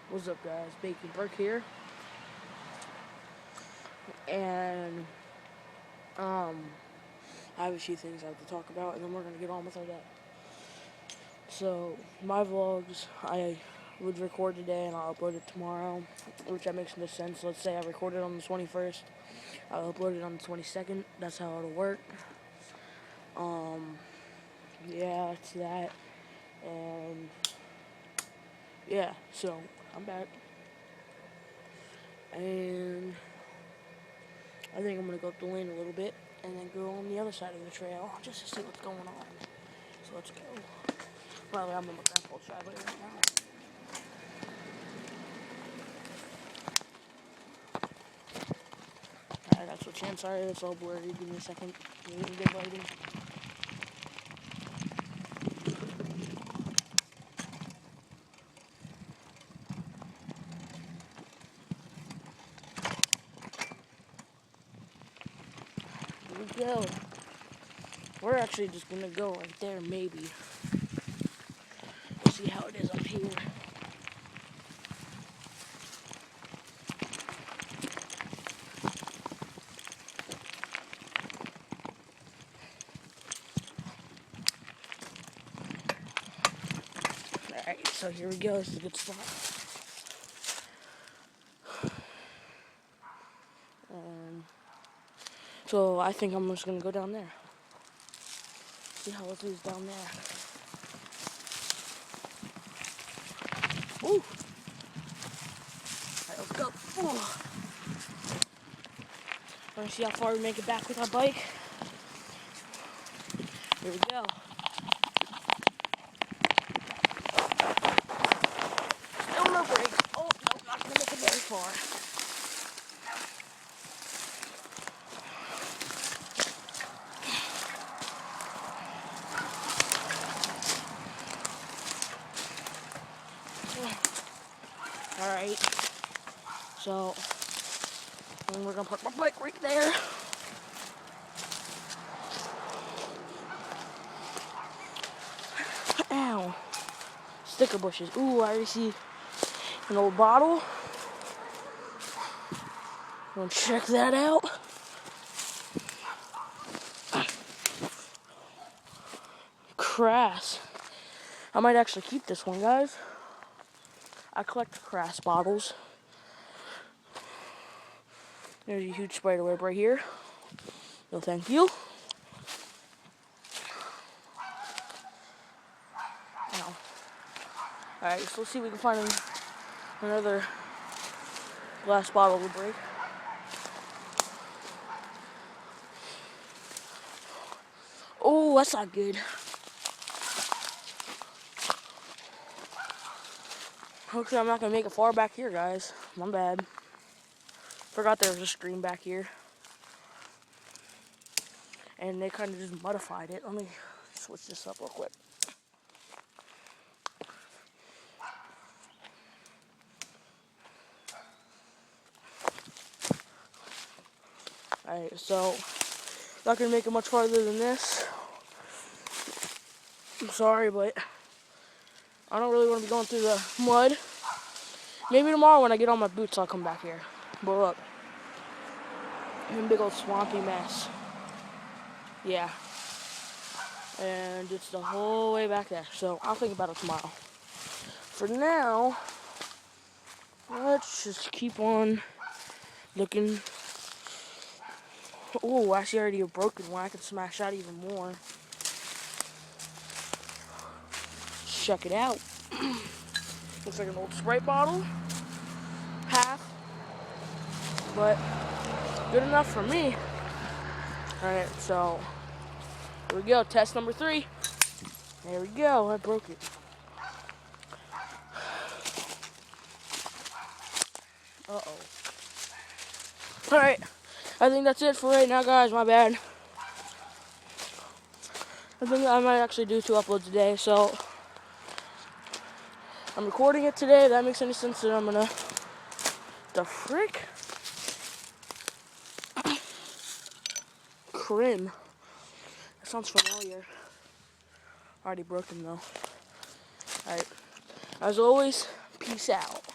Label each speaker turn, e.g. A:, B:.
A: What's up, guys? Bacon Burke here, and I have a few things I have to talk about, and then we're gonna get on with our day. So my vlogs, I would record today and I'll upload it tomorrow, which that makes no sense. Let's say I recorded on the 21st, I'll upload it on the 22nd. That's how it'll work. Yeah, it's that, and yeah. So I'm back, and I think I'm gonna go up the lane a little bit and then go on the other side of the trail just to see what's going on. So let's go. By the way, I'm on my grandpa's driveway right now. Alright, that's what chance. Sorry, it's all blurry. Give me a second. Give me good lighting. Here we go. We're actually just gonna go right there, maybe. We'll see how it is up here. Alright, so here we go. This is a good spot. So I think I'm just gonna go down there. See how it is down there. Ooh! Alright, let's go. Ooh. Wanna see how far we make it back with our bike? Here we go. Still no brakes. Oh, no, not gonna make it very far. Alright, so we're gonna park my bike right there. Ow. Sticker bushes. Ooh, I already see an old bottle. Gonna check that out. Crass. I might actually keep this one, guys. I collect Crass bottles. There's a huge spider web right here. No, thank you. Ow. Alright, so let's see if we can find another glass bottle to break. Oh, that's not good. Hopefully I'm not gonna make it far back here, guys. My bad. Forgot there was a stream back here. And they kind of just modified it. Let me switch this up real quick. Alright, so not gonna make it much farther than this. I'm sorry, but I don't really want to be going through the mud. Maybe tomorrow when I get on my boots, I'll come back here. But look, I'm a big old swampy mess. Yeah. And it's the whole way back there. So I'll think about it tomorrow. For now, let's just keep on looking. Oh, actually already a broken one. I can smash that even more. Check it out. Looks like an old Sprite bottle. Half. But good enough for me. Alright, so here we go. Test number 3. There we go. I broke it. Uh-oh. Alright. I think that's it for right now, guys. My bad. I think I might actually do 2 uploads today, so I'm recording it today. If that makes any sense, then I'm gonna... The frick? Krim. That sounds familiar. Already broken, though. Alright. As always, peace out.